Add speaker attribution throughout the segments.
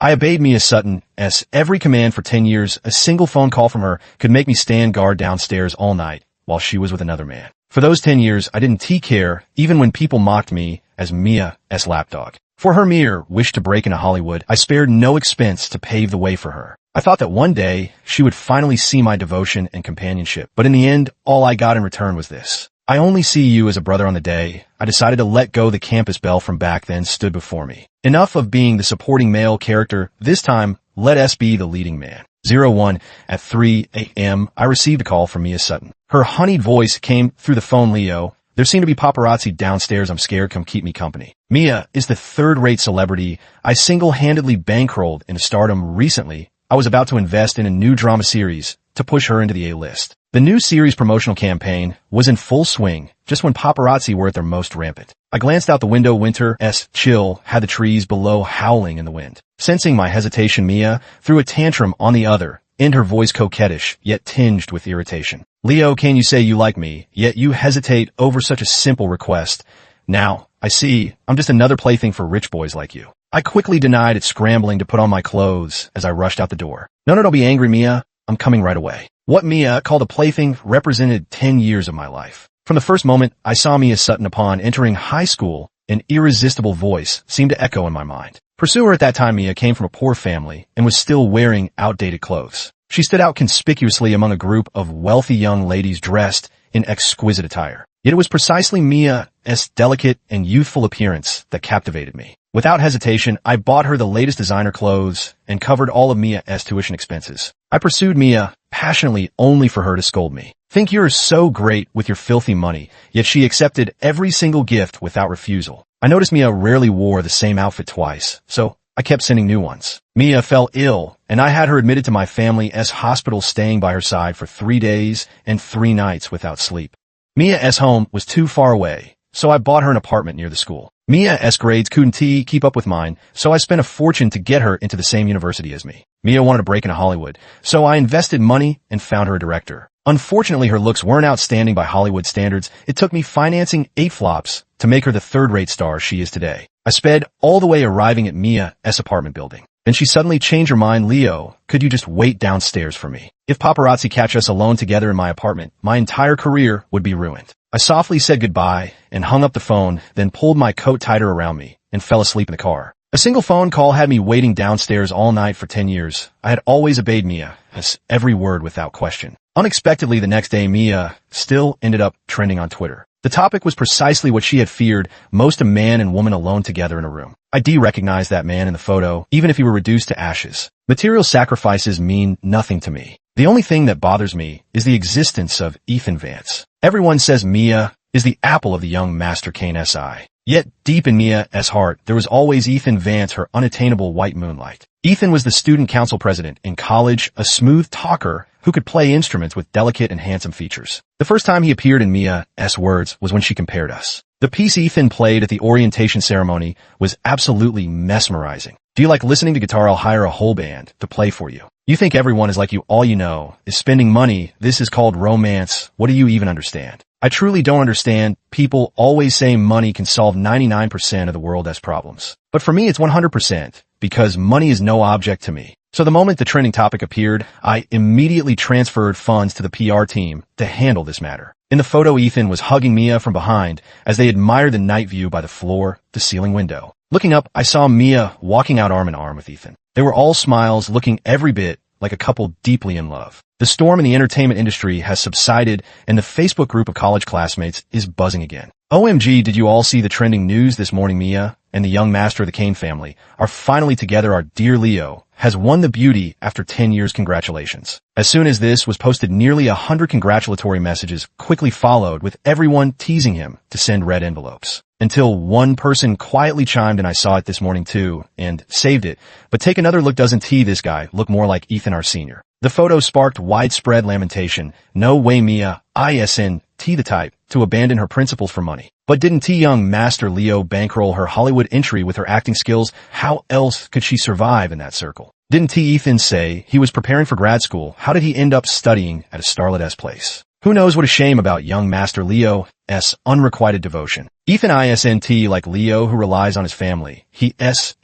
Speaker 1: I obeyed Mia Sutton's every command for 10 years. A single phone call from her could make me stand guard downstairs all night while she was with another man. For those 10 years, I didn't care, even when people mocked me as Mia's lapdog. For her mere wish to break into Hollywood, I spared no expense to pave the way for her. I thought that one day she would finally see my devotion and companionship, but in the end, all I got in return was this. I only see you as a brother on the day I decided to let go. The campus belle from back then stood before me. Enough of being the supporting male character. This time, let us be the leading man. 01 at 3 a.m. I received a call from Mia Sutton. Her honeyed voice came through the phone. Leo, there seem to be paparazzi downstairs. I'm scared. Come keep me company. Mia is the third-rate celebrity I single-handedly bankrolled into stardom recently. I was about to invest in a new drama series to push her into the A-list. The new series promotional campaign was in full swing just when paparazzi were at their most rampant. I glanced out the window. Winter's chill had the trees below howling in the wind. Sensing my hesitation, Mia threw a tantrum on the other end, her voice coquettish yet tinged with irritation. Leo, can you say you like me, yet you hesitate over such a simple request? Now, I see, I'm just another plaything for rich boys like you. I quickly denied it, scrambling to put on my clothes as I rushed out the door. No, don't be angry, Mia. I'm coming right away. What Mia called a plaything represented 10 years of my life. From the first moment I saw Mia Sutton upon entering high school, an irresistible voice seemed to echo in my mind. Pursuer at that time, Mia came from a poor family and was still wearing outdated clothes. She stood out conspicuously among a group of wealthy young ladies dressed in exquisite attire. Yet it was precisely Mia's delicate and youthful appearance that captivated me. Without hesitation, I bought her the latest designer clothes and covered all of Mia's tuition expenses. I pursued Mia passionately only for her to scold me. Think you're so great with your filthy money, yet she accepted every single gift without refusal. I noticed Mia rarely wore the same outfit twice, so I kept sending new ones. Mia fell ill, and I had her admitted to my family's hospital, staying by her side for 3 days and 3 nights without sleep. Mia's home was too far away, so I bought her an apartment near the school. Mia's grades couldn't keep up with mine, so I spent a fortune to get her into the same university as me. Mia wanted to break into Hollywood, so I invested money and found her a director. Unfortunately, her looks weren't outstanding by Hollywood standards. It took me financing 8 flops to make her the third-rate star she is today. I sped all the way, arriving at Mia's apartment building. Then she suddenly changed her mind. Leo, could you just wait downstairs for me? If paparazzi catch us alone together in my apartment, my entire career would be ruined. I softly said goodbye and hung up the phone, then pulled my coat tighter around me and fell asleep in the car. A single phone call had me waiting downstairs all night for 10 years. I had always obeyed Mia's every word without question. Unexpectedly, the next day, Mia still ended up trending on Twitter. The topic was precisely what she had feared most: a man and woman alone together in a room. I recognized that man in the photo, even if he were reduced to ashes. Material sacrifices mean nothing to me. The only thing that bothers me is the existence of Ethan Vance. Everyone says Mia is the apple of the young Master Kane's eye. Yet deep in Mia's heart, there was always Ethan Vance, her unattainable white moonlight. Ethan was the student council president in college, a smooth talker who could play instruments with delicate and handsome features. The first time he appeared in Mia's words was when she compared us. The piece Ethan played at the orientation ceremony was absolutely mesmerizing. Do you like listening to guitar? I'll hire a whole band to play for you. You think everyone is like you. All you know is spending money. This is called romance. What do you even understand? I truly don't understand. People always say money can solve 99% of the world's problems. But for me, it's 100%, because money is no object to me. So the moment the trending topic appeared, I immediately transferred funds to the PR team to handle this matter. In the photo, Ethan was hugging Mia from behind as they admired the night view by the floor-to-ceiling window. Looking up, I saw Mia walking out arm in arm with Ethan. They were all smiles, looking every bit like a couple deeply in love. The storm in the entertainment industry has subsided, and the Facebook group of college classmates is buzzing again. OMG, did you all see the trending news this morning? Mia and the young master of the Kane family are finally together. Our dear Leo has won the beauty after 10 years. Congratulations. As soon as this was posted, nearly 100 congratulatory messages quickly followed, with everyone teasing him to send red envelopes. Until one person quietly chimed in. I saw it this morning too and saved it. But take another look. Doesn't this guy look more like Ethan, our senior? The photo sparked widespread lamentation. No way Mia isn't the type to abandon her principles for money. But didn't young Master Leo bankroll her Hollywood entry with her acting skills? How else could she survive in that circle? Didn't Ethan say he was preparing for grad school? How did he end up studying at a starlet's place? Who knows? What a shame about young Master Leo's unrequited devotion. Ethan isn't like Leo, who relies on his family. He's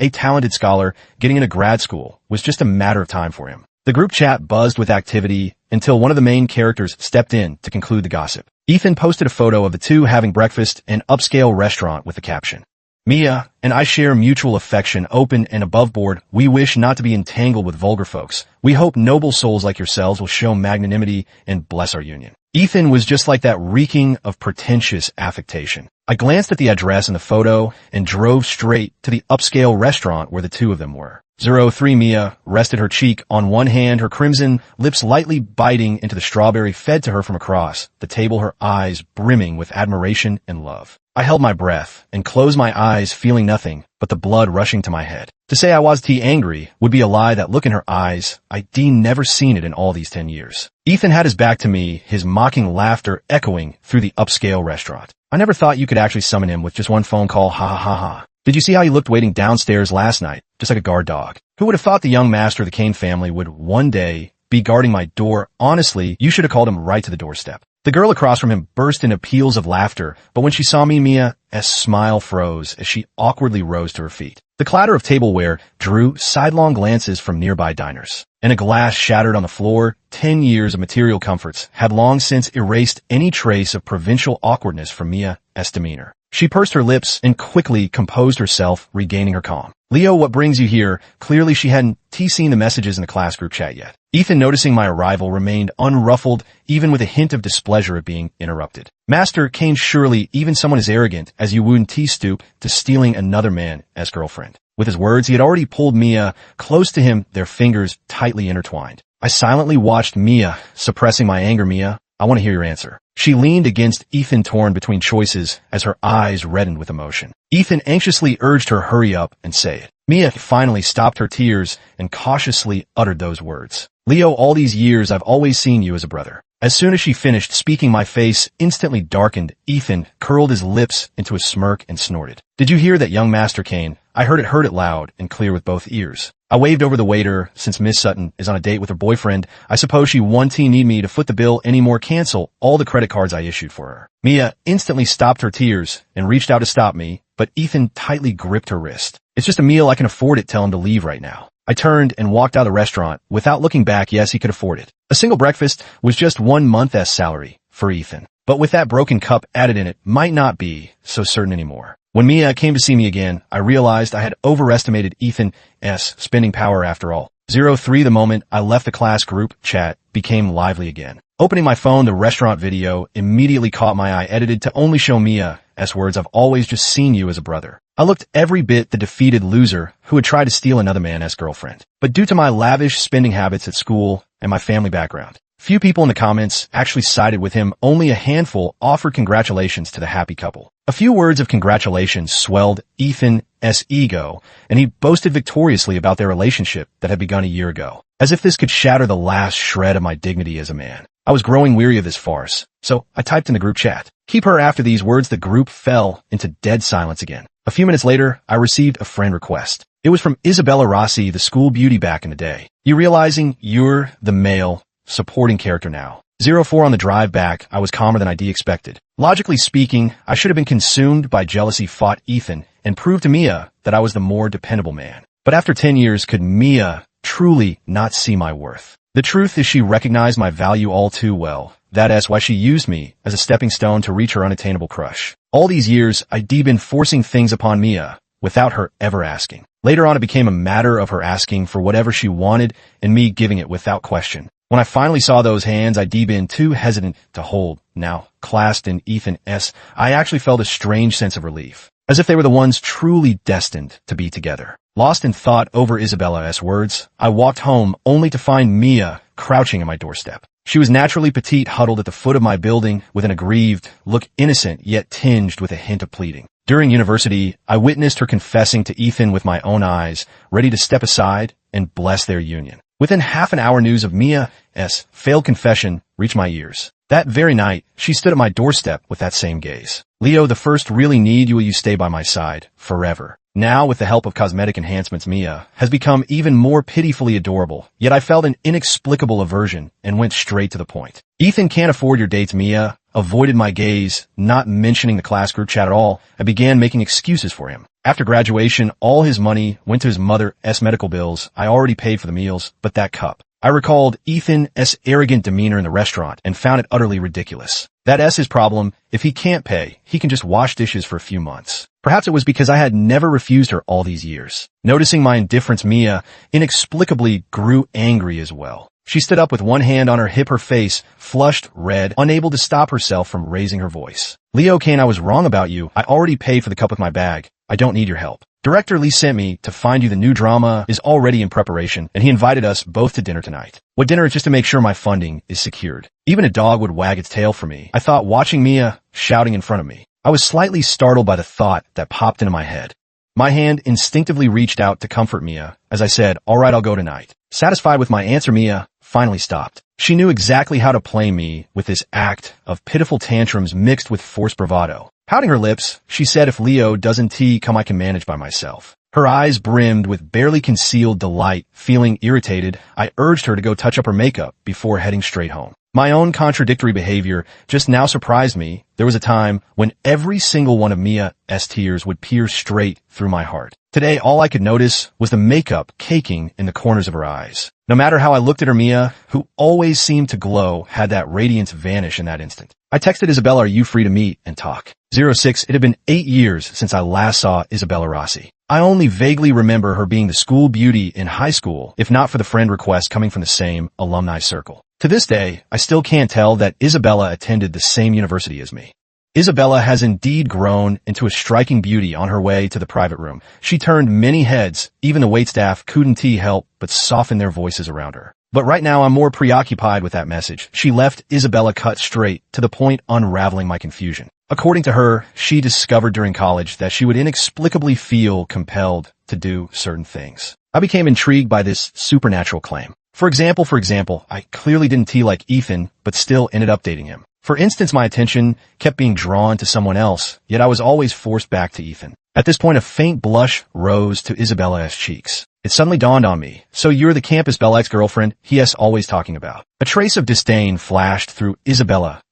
Speaker 1: a talented scholar. Getting into grad school was just a matter of time for him. The group chat buzzed with activity until one of the main characters stepped in to conclude the gossip. Ethan posted a photo of the two having breakfast in an upscale restaurant with the caption, "Mia and I share mutual affection, open and above board. We wish not to be entangled with vulgar folks. We hope noble souls like yourselves will show magnanimity and bless our union." Ethan was just like that, reeking of pretentious affectation. I glanced at the address in the photo and drove straight to the upscale restaurant where the two of them were. 03 Mia rested her cheek on one hand, her crimson lips lightly biting into the strawberry fed to her from across the table, her eyes brimming with admiration and love. I held my breath and closed my eyes, feeling nothing but the blood rushing to my head. To say I was angry would be a lie. That look in her eyes, I'd never seen it in all these 10 years. Ethan had his back to me, his mocking laughter echoing through the upscale restaurant. I never thought you could actually summon him with just one phone call, ha ha ha ha. Did you see how he looked waiting downstairs last night, just like a guard dog? Who would have thought the young master of the Kane family would one day be guarding my door? Honestly, you should have called him right to the doorstep. The girl across from him burst into peals of laughter, but when she saw me, Mia's smile froze as she awkwardly rose to her feet. The clatter of tableware drew sidelong glances from nearby diners, and a glass shattered on the floor. 10 years of material comforts had long since erased any trace of provincial awkwardness from Mia's demeanor. She pursed her lips and quickly composed herself, regaining her calm. "Leo, what brings you here?" Clearly she hadn't seen the messages in the class group chat yet. Ethan, noticing my arrival, remained unruffled, even with a hint of displeasure at being interrupted. "Master Kane, surely even someone as arrogant as you wouldn't stoop to stealing another man's girlfriend." With his words, he had already pulled Mia close to him, their fingers tightly intertwined. I silently watched Mia, suppressing my anger. "Mia, I want to hear your answer." She leaned against Ethan, torn between choices as her eyes reddened with emotion. Ethan anxiously urged her hurry up and say it. Mia finally stopped her tears and cautiously uttered those words. "Leo, all these years I've always seen you as a brother." As soon as she finished speaking, my face instantly darkened. Ethan curled his lips into a smirk and snorted. "Did you hear that, young Master Kane?" I heard it loud and clear with both ears. I waved over the waiter. "Since Miss Sutton is on a date with her boyfriend, I suppose she won't need me to foot the bill anymore. Cancel all the credit cards I issued for her." Mia instantly stopped her tears and reached out to stop me, but Ethan tightly gripped her wrist. "It's just a meal. I can afford it. Tell him to leave right now." I turned and walked out of the restaurant without looking back. Yes, he could afford it. A single breakfast was just 1 month's salary for Ethan. But with that broken cup added in, it might not be so certain anymore. When Mia came to see me again, I realized I had overestimated Ethan's spending power after all. 03 The moment I left the class group chat became lively again. Opening my phone, the restaurant video immediately caught my eye, edited to only show Mia's words, "I've always just seen you as a brother." I looked every bit the defeated loser who had tried to steal another man's girlfriend. But due to my lavish spending habits at school and my family background, few people in the comments actually sided with him. Only a handful offered congratulations to the happy couple. A few words of congratulations swelled Ethan's ego, and he boasted victoriously about their relationship that had begun a year ago, as if this could shatter the last shred of my dignity as a man. I was growing weary of this farce, so I typed in the group chat, "Keep her." After these words, the group fell into dead silence again. A few minutes later, I received a friend request. It was from Isabella Rossi, the school beauty back in the day. "You realizing you're the male supporting character now?" 04 On the drive back, I was calmer than I'd expected. Logically speaking, I should have been consumed by jealousy, fought Ethan, and proved to Mia that I was the more dependable man. But after 10 years, could Mia truly not see my worth? The truth is, she recognized my value all too well. That is why she used me as a stepping stone to reach her unattainable crush. All these years, I'd been forcing things upon Mia without her ever asking. Later on, it became a matter of her asking for whatever she wanted and me giving it without question. When I finally saw those hands I'd been too hesitant to hold, now clasped in Ethan's, I actually felt a strange sense of relief, as if they were the ones truly destined to be together. Lost in thought over Isabella's words, I walked home only to find Mia crouching at my doorstep. She was naturally petite, huddled at the foot of my building with an aggrieved look, innocent yet tinged with a hint of pleading. During university, I witnessed her confessing to Ethan with my own eyes, ready to step aside and bless their union. Within half an hour, news of Mia's failed confession reached my ears. That very night, she stood at my doorstep with that same gaze. "Leo, the first really need you, will you stay by my side forever?" Now, with the help of cosmetic enhancements, Mia has become even more pitifully adorable, yet I felt an inexplicable aversion and went straight to the point. "Ethan can't afford your dates, Mia. avoided my gaze, not mentioning the class group chat at all, and began making excuses for him. After graduation, all his money went to his mother's medical bills. I already paid for the meals, but that cup. I recalled Ethan's arrogant demeanor in the restaurant and found it utterly ridiculous. That's his problem. If he can't pay, he can just wash dishes for a few months. Perhaps it was because I had never refused her all these years. Noticing my indifference, Mia inexplicably grew angry as well. She stood up with one hand on her hip, her face flushed red, unable to stop herself from raising her voice. Leo Kane, I was wrong about you. I already paid for the cup with my bag. I don't need your help. Director Lee sent me to find you. The new drama is already in preparation, and he invited us both to dinner tonight. What dinner? Just to make sure my funding is secured. Even a dog would wag its tail for me, I thought, watching Mia shouting in front of me. I was slightly startled by the thought that popped into my head. My hand instinctively reached out to comfort Mia as I said, all right, I'll go tonight. Satisfied with my answer, Mia finally stopped. She knew exactly how to play me with this act of pitiful tantrums mixed with forced bravado. Pouting her lips, she said, if Leo doesn't come, I can manage by myself. Her eyes brimmed with barely concealed delight. Feeling irritated, I urged her to go touch up her makeup before heading straight home. My own contradictory behavior just now surprised me. There was a time when every single one of Mia's tears would pierce straight through my heart. Today, all I could notice was the makeup caking in the corners of her eyes. No matter how I looked at her, Mia, who always seemed to glow, had that radiance vanish in that instant. I texted Isabella, are you free to meet and talk? 06. It had been 8 years since I last saw Isabella Rossi. I only vaguely remember her being the school beauty in high school, if not for the friend request coming from the same alumni circle. To this day, I still can't tell that Isabella attended the same university as me. Isabella has indeed grown into a striking beauty on her way to the private room. She turned many heads. Even the waitstaff couldn't help but soften their voices around her. But right now, I'm more preoccupied with that message. She left Isabella cut straight to the point, unraveling my confusion. According to her, she discovered during college that she would inexplicably feel compelled to do certain things. I became intrigued by this supernatural claim. For example, I clearly didn't like Ethan, but still ended up dating him. For instance, my attention kept being drawn to someone else, yet I was always forced back to Ethan. At this point, a faint blush rose to Isabella's cheeks. It suddenly dawned on me. So you're the campus belle ex-girlfriend he's always talking about. A trace of disdain flashed through Isabella's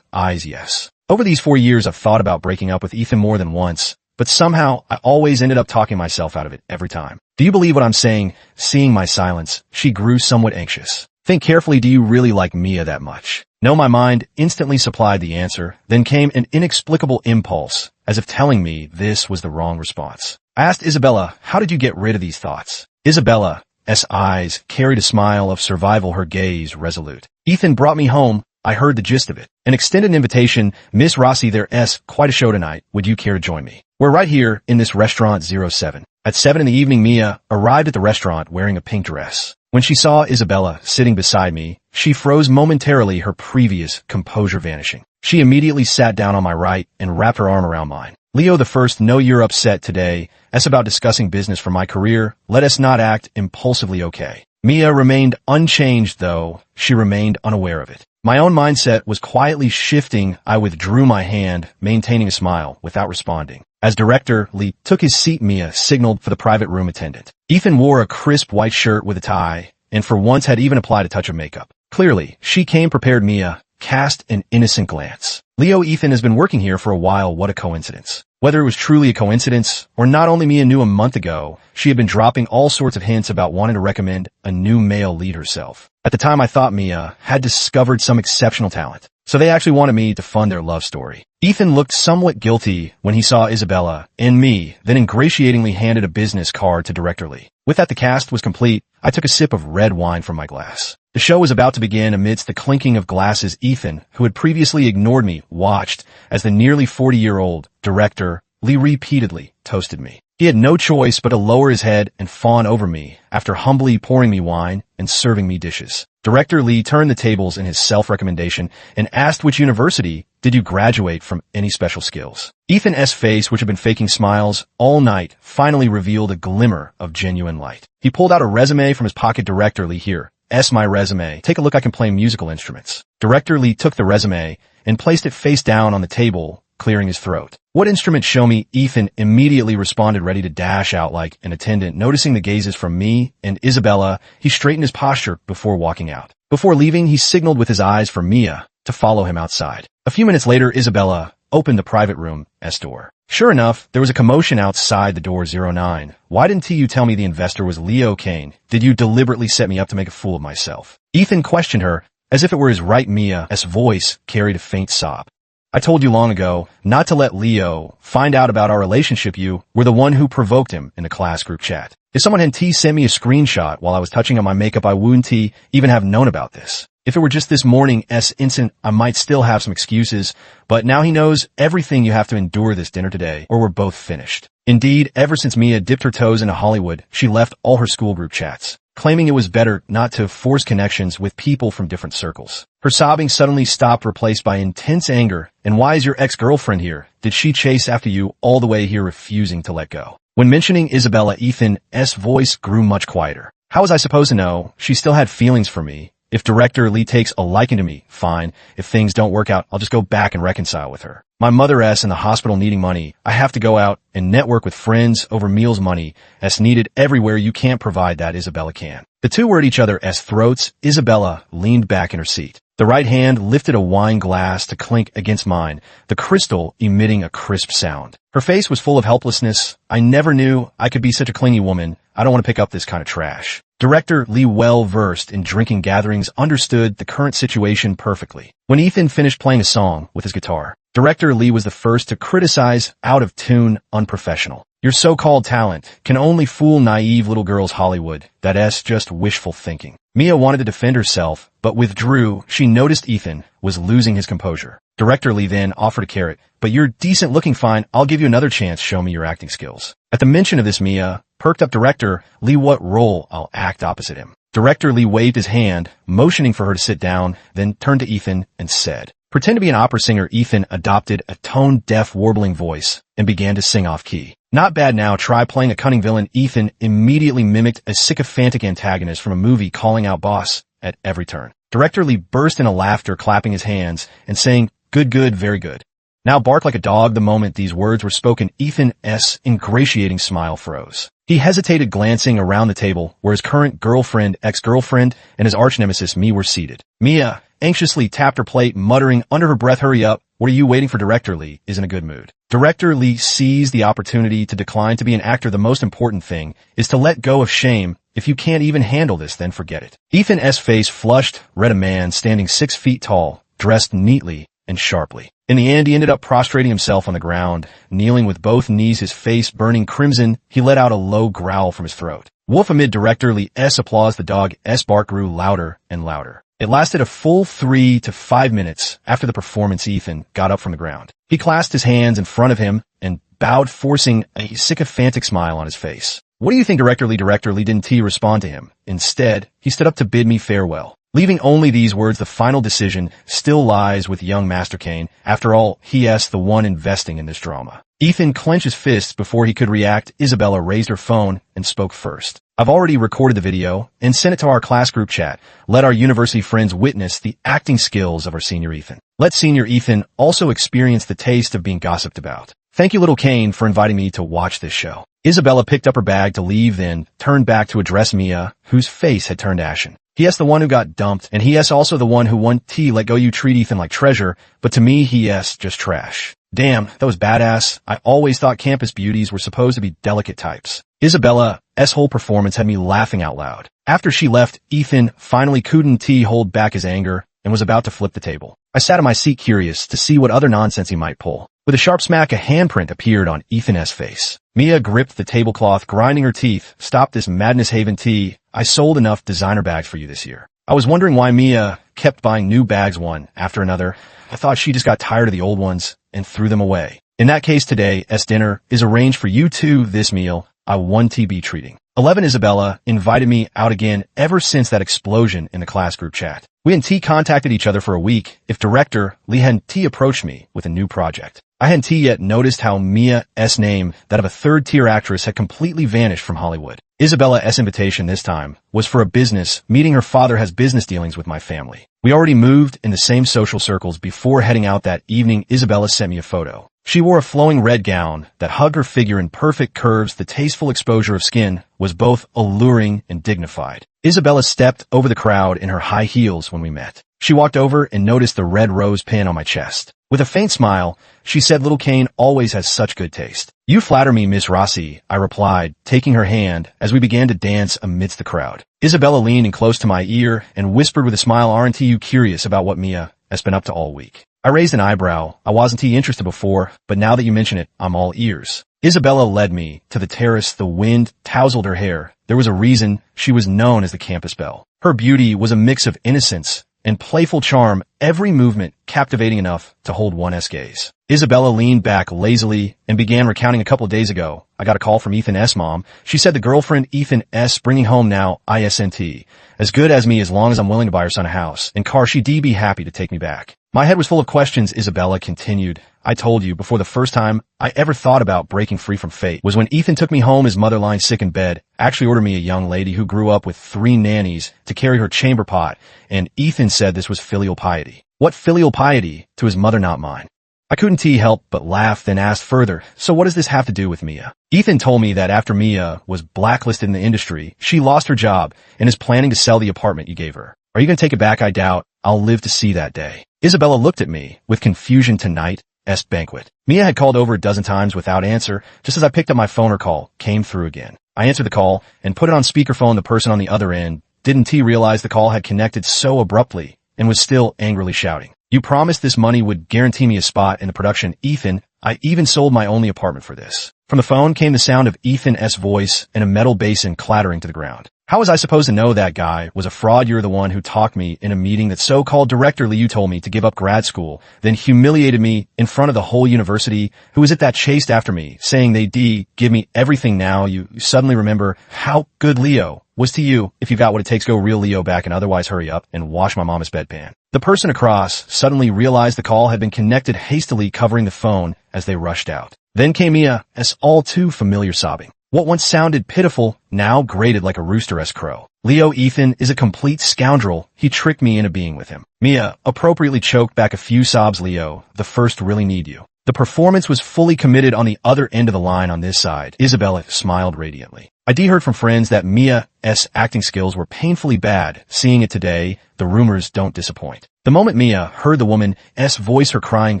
Speaker 1: eyes, yes. Over these 4 years, I've thought about breaking up with Ethan more than once, but somehow I always ended up talking myself out of it every time. Do you believe what I'm saying? Seeing my silence, she grew somewhat anxious. Think carefully, do you really like Mia that much? No, my mind instantly supplied the answer. Then came an inexplicable impulse, as if telling me this was the wrong response. I asked Isabella, how did you get rid of these thoughts? Isabella's eyes carried a smile of survival, her gaze resolute. Ethan brought me home. I heard the gist of it. An extended invitation. Miss Rossi, there's quite a show tonight. Would you care to join me? We're right here in this restaurant 07. At 7 in the evening, Mia arrived at the restaurant wearing a pink dress. When she saw Isabella sitting beside me, she froze momentarily, her previous composure vanishing. She immediately sat down on my right and wrapped her arm around mine. Leo the First, know you're upset today. It's about discussing business for my career. Let us not act impulsively, okay? Mia remained unchanged, though she remained unaware of it. My own mindset was quietly shifting. I withdrew my hand, maintaining a smile without responding. As Director Lee took his seat, Mia signaled for the private room attendant. Ethan wore a crisp white shirt with a tie, and for once had even applied a touch of makeup. Clearly, she came prepared. Mia cast an innocent glance. Leo, Ethan has been working here for a while. What a coincidence. Whether it was truly a coincidence, or not, only Mia knew a month ago, she had been dropping all sorts of hints about wanting to recommend a new male lead herself. At the time, I thought Mia had discovered some exceptional talent, so they actually wanted me to fund their love story. Ethan looked somewhat guilty when he saw Isabella and me, then ingratiatingly handed a business card to Director Lee. With that, the cast was complete. I took a sip of red wine from my glass. The show was about to begin. Amidst the clinking of glasses, Ethan, who had previously ignored me, watched as the nearly 40-year-old Director Lee repeatedly toasted me. He had no choice but to lower his head and fawn over me after humbly pouring me wine and serving me dishes. Director Lee turned the tables in his self-recommendation and asked, which university did you graduate from? Any special skills? Ethan's face, which had been faking smiles all night, finally revealed a glimmer of genuine light. He pulled out a resume from his pocket. Director Lee, here. My resume. Take a look. I can play musical instruments. Director Lee took the resume and placed it face down on the table, clearing his throat. What instrument? Show me. Ethan immediately responded, ready to dash out like an attendant. Noticing the gazes from me and Isabella, he straightened his posture before walking out. Before leaving, he signaled with his eyes for Mia to follow him outside. A few minutes later, Isabella opened the private room's door. Sure enough, there was a commotion outside the door. 09. Why didn't you tell me the investor was Leo Kane? Did you deliberately set me up to make a fool of myself? Ethan questioned her, as if it were his right. Mia's voice carried a faint sob. I told you long ago not to let Leo find out about our relationship. You were the one who provoked him in the class group chat. If someone had sent me a screenshot while I was touching on my makeup, I wouldn't even have known about this. If it were just this morning's incident, I might still have some excuses, but now he knows everything. You have to endure this dinner today, or we're both finished. Indeed, ever since Mia dipped her toes into Hollywood, she left all her school group chats, claiming it was better not to force connections with people from different circles. Her sobbing suddenly stopped, replaced by intense anger. And why is your ex-girlfriend here? Did she chase after you all the way here, refusing to let go? When mentioning Isabella, Ethan's voice grew much quieter. How was I supposed to know she still had feelings for me? If Director Lee takes a liking to me, fine. If things don't work out, I'll just go back and reconcile with her. My mother's in the hospital needing money. I have to go out and network with friends over meals. Money as needed everywhere. You can't provide that. Isabella can. The two were at each other's throats. Isabella leaned back in her seat. The right hand lifted a wine glass to clink against mine, the crystal emitting a crisp sound. Her face was full of helplessness. I never knew I could be such a clingy woman. I don't want to pick up this kind of trash. Director Lee, well versed in drinking gatherings, understood the current situation perfectly. When Ethan finished playing a song with his guitar, Director Lee was the first to criticize out of tune, unprofessional. Your so-called talent can only fool naive little girls. Hollywood. That's just wishful thinking. Mia wanted to defend herself, but withdrew. She noticed Ethan was losing his composure. Director Lee then offered a carrot. But you're decent looking. Fine, I'll give you another chance. Show me your acting skills. At the mention of this, Mia perked up. Director Lee, what role? I'll act opposite him. Director Lee waved his hand, motioning for her to sit down, then turned to Ethan and said, pretend to be an opera singer. Ethan adopted a tone-deaf, warbling voice and began to sing off-key. Not bad. Now try playing a cunning villain. Ethan immediately mimicked a sycophantic antagonist from a movie, calling out boss at every turn. Director Lee burst into laughter, clapping his hands and saying, good, good, very good. Now bark like a dog. The moment these words were spoken, Ethan's ingratiating smile froze. He hesitated, glancing around the table where his current girlfriend, ex-girlfriend, and his arch-nemesis Mia were seated. Mia anxiously tapped her plate, muttering under her breath, hurry up. What are you waiting for? Director Lee is in a good mood. Director Lee seized the opportunity to decline to be an actor. The most important thing is to let go of shame. If you can't even handle this, then forget it. Ethan's face flushed red. A man standing 6 feet tall, dressed neatly and sharply. In the end, he ended up prostrating himself on the ground, kneeling with both knees, his face burning crimson. He let out a low growl from his throat. Woof! Amid Director Lee's applause, the dog's bark grew louder and louder. It lasted a full 3 to 5 minutes. After the performance, Ethan got up from the ground. He clasped his hands in front of him and bowed, forcing a sycophantic smile on his face. What do you think, Director Lee? Director Lee didn't respond to him. Instead, he stood up to bid me farewell, leaving only these words, the final decision still lies with young Master Kane. After all, he's the one investing in this drama. Ethan clenched his fists before he could react. Isabella raised her phone and spoke first. I've already recorded the video and sent it to our class group chat. Let our university friends witness the acting skills of our senior Ethan. Let senior Ethan also experience the taste of being gossiped about. Thank you, little Kane, for inviting me to watch this show. Isabella picked up her bag to leave, then turned back to address Mia, whose face had turned ashen. He's the one who got dumped, and he's also the one who won't let go. You treat Ethan like treasure, but to me, he's just trash. Damn, that was badass. I always thought campus beauties were supposed to be delicate types. Isabella's whole performance had me laughing out loud. After she left, Ethan finally couldn't hold back his anger and was about to flip the table. I sat in my seat, curious to see what other nonsense he might pull. With a sharp smack, a handprint appeared on Ethan's face. Mia gripped the tablecloth, grinding her teeth. Stop this madness, Haven Tea. I sold enough designer bags for you this year. I was wondering why Mia kept buying new bags one after another. I thought she just got tired of the old ones and threw them away. In that case, today's dinner is arranged for you two. This meal I won't be treating. 11. Isabella invited me out again ever since that explosion in the class group chat. We hadn't contacted each other for a week. If Director Lee hadn't approached me with a new project, I hadn't yet noticed how Mia's name, that of a third-tier actress, had completely vanished from Hollywood. Isabella's invitation this time was for a business meeting. Her father has business dealings with my family. We already moved in the same social circles. Before heading out that evening, Isabella sent me a photo. She wore a flowing red gown that hugged her figure in perfect curves. The tasteful exposure of skin was both alluring and dignified. Isabella stepped over the crowd in her high heels when we met. She walked over and noticed the red rose pin on my chest. With a faint smile, she said, "Little Kane always has such good taste." "You flatter me, Miss Rossi," I replied, taking her hand as we began to dance amidst the crowd. Isabella leaned in close to my ear and whispered with a smile, "Aren't you curious about what Mia has been up to all week?" I raised an eyebrow. I wasn't interested before, but now that you mention it, I'm all ears. Isabella led me to the terrace. The wind tousled her hair. There was a reason she was known as the campus belle. Her beauty was a mix of innocence and playful charm, every movement captivating enough to hold one's gaze. Isabella leaned back lazily and began recounting. "A couple of days ago, I got a call from Ethan S. Mom. She said the girlfriend Ethan S. bringing home now, ISNT. As good as me as long as I'm willing to buy her son a house and car. She'd be happy to take me back." My head was full of questions. Isabella continued, "I told you before, the first time I ever thought about breaking free from fate was when Ethan took me home. His mother lying sick in bed, actually ordered me a young lady who grew up with 3 nannies to carry her chamber pot, and Ethan said this was filial piety. What filial piety? To his mother, not mine." I couldn't help but laugh, then asked further, "So what does this have to do with Mia?" Ethan told me that after Mia was blacklisted in the industry, she lost her job and is planning to sell the apartment you gave her. "Are you going to take it back?" "I doubt I'll live to see that day." Isabella looked at me with confusion. "Tonight's banquet." Mia had called over a dozen times without answer. Just as I picked up my phone, her call came through again. I answered the call and put it on speakerphone. The person on the other end didn't realize the call had connected so abruptly and was still angrily shouting, "You promised this money would guarantee me a spot in the production, Ethan. I even sold my only apartment for this." From the phone came the sound of Ethan's voice and a metal basin clattering to the ground. "How was I supposed to know that guy was a fraud? You're the one who talked me in a meeting. That so-called director you told me to give up grad school, then humiliated me in front of the whole university. Who is it that chased after me, saying they'd give me everything? Now you suddenly remember how good Leo was to you. If you've got what it takes, go reel Leo back, and otherwise hurry up and wash my mama's bedpan." The person across suddenly realized the call had been connected, hastily covering the phone as they rushed out. Then came Mia's all too familiar sobbing. What once sounded pitiful now grated like a rooster-esque crow. "Leo, Ethan is a complete scoundrel. He tricked me into being with him." Mia appropriately choked back a few sobs. "Leo, the first really need you." The performance was fully committed on the other end of the line on this side. Isabella smiled radiantly. I heard from friends that Mia's acting skills were painfully bad. Seeing it today, the rumors don't disappoint. The moment Mia heard the woman's voice, her crying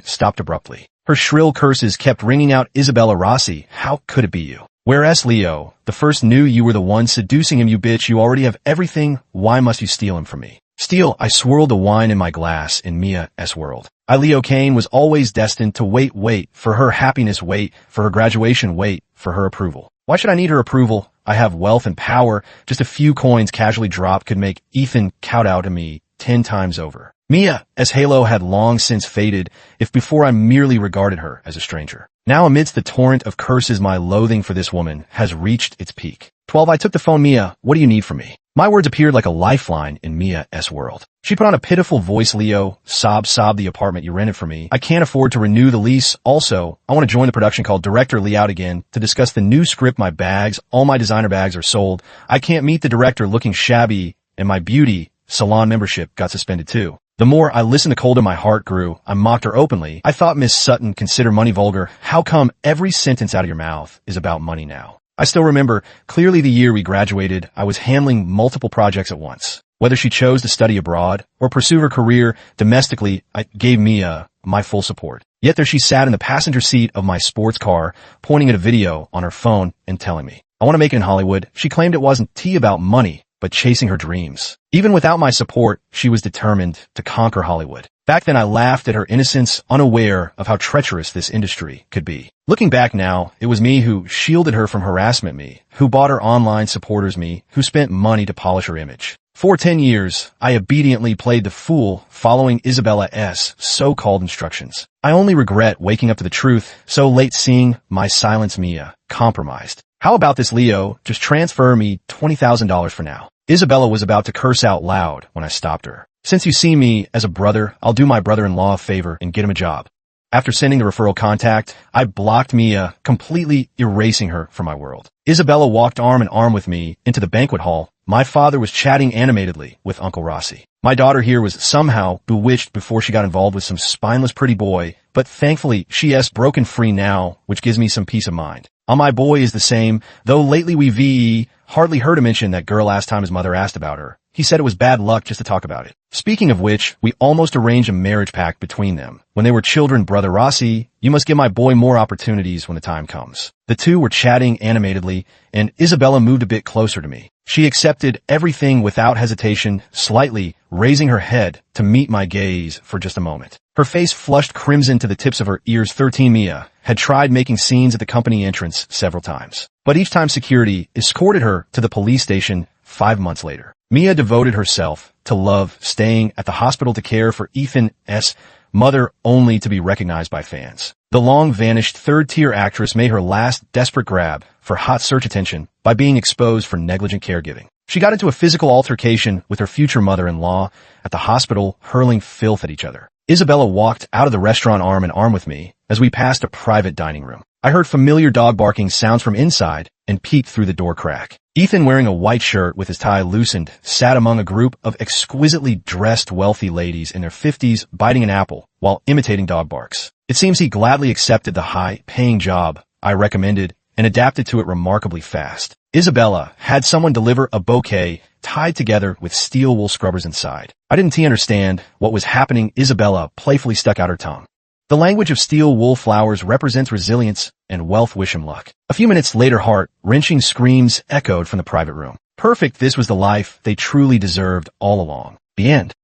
Speaker 1: stopped abruptly. Her shrill curses kept ringing out. "Isabella Rossi, how could it be you? Whereas Leo, the first knew you were the one seducing him. You bitch, you already have everything. Why must you steal him from me?" "Steal?" I swirled the wine in my glass. In Mia's world, Leo Kane was always destined to wait for her happiness, wait for her graduation, wait for her approval. Why should I need her approval? I have wealth and power. Just a few coins casually dropped could make Ethan kowtow to me 10 times over. Mia's halo had long since faded, if before I merely regarded her as a stranger. Now amidst the torrent of curses, my loathing for this woman has reached its peak. 12. I took the phone. "Mia, what do you need from me?" My words appeared like a lifeline in Mia's world. She put on a pitiful voice. "Leo, sob, the apartment you rented for me. I can't afford to renew the lease. Also, I want to join the production called Director Lee out again to discuss the new script. My bags, all my designer bags are sold. I can't meet the director looking shabby, and my beauty salon membership got suspended too." The more I listened, the colder my heart grew. I mocked her openly. "I thought Miss Sutton considered money vulgar. How come every sentence out of your mouth is about money now?" I still remember clearly the year we graduated. I was handling multiple projects at once. Whether she chose to study abroad or pursue her career domestically, I gave Mia my full support. Yet there she sat in the passenger seat of my sports car, pointing at a video on her phone and telling me, "I want to make it in Hollywood." She claimed it wasn't about money, but chasing her dreams. Even without my support, she was determined to conquer Hollywood. Back then I laughed at her innocence, unaware of how treacherous this industry could be. Looking back now, it was me who shielded her from harassment, me who bought her online supporters, me who spent money to polish her image. For 10 years, I obediently played the fool, following Isabella's so-called instructions. I only regret waking up to the truth so late, seeing my silence. Mia compromised. "How about this, Leo? Just transfer me $20,000 for now." Isabella was about to curse out loud when I stopped her. "Since you see me as a brother, I'll do my brother-in-law a favor and get him a job." After sending the referral contact, I blocked Mia, completely erasing her from my world. Isabella walked arm in arm with me into the banquet hall. My father was chatting animatedly with Uncle Rossi. My daughter here was somehow bewitched before she got involved with some spineless pretty boy, but thankfully she's broken free now, which gives me some peace of mind. My boy is the same, though lately we hardly heard him mention that girl last time his mother asked about her. He said it was bad luck just to talk about it. Speaking of which, we almost arranged a marriage pact between them. When they were children, brother Rossi, you must give my boy more opportunities when the time comes. The two were chatting animatedly, and Isabella moved a bit closer to me. She accepted everything without hesitation, slightly raising her head to meet my gaze for just a moment. Her face flushed crimson to the tips of her ears. 13 Mia had tried making scenes at the company entrance several times, but each time security escorted her to the police station 5 months later. Mia devoted herself to love, staying at the hospital to care for Ethan's mother only to be recognized by fans. The long-vanished third-tier actress made her last desperate grab for hot search attention by being exposed for negligent caregiving. She got into a physical altercation with her future mother-in-law at the hospital, hurling filth at each other. Isabella walked out of the restaurant arm in arm with me as we passed a private dining room. I heard familiar dog barking sounds from inside and peeked through the door crack. Ethan, wearing a white shirt with his tie loosened, sat among a group of exquisitely dressed wealthy ladies in their 50s biting an apple while imitating dog barks. It seems he gladly accepted the high-paying job I recommended and adapted to it remarkably fast. Isabella had someone deliver a bouquet tied together with steel wool scrubbers inside. I didn't understand what was happening. Isabella playfully stuck out her tongue. The language of steel wool flowers represents resilience and wealth. Wish him luck. A few minutes later, heart-wrenching screams echoed from the private room. Perfect, this was the life they truly deserved all along. The end.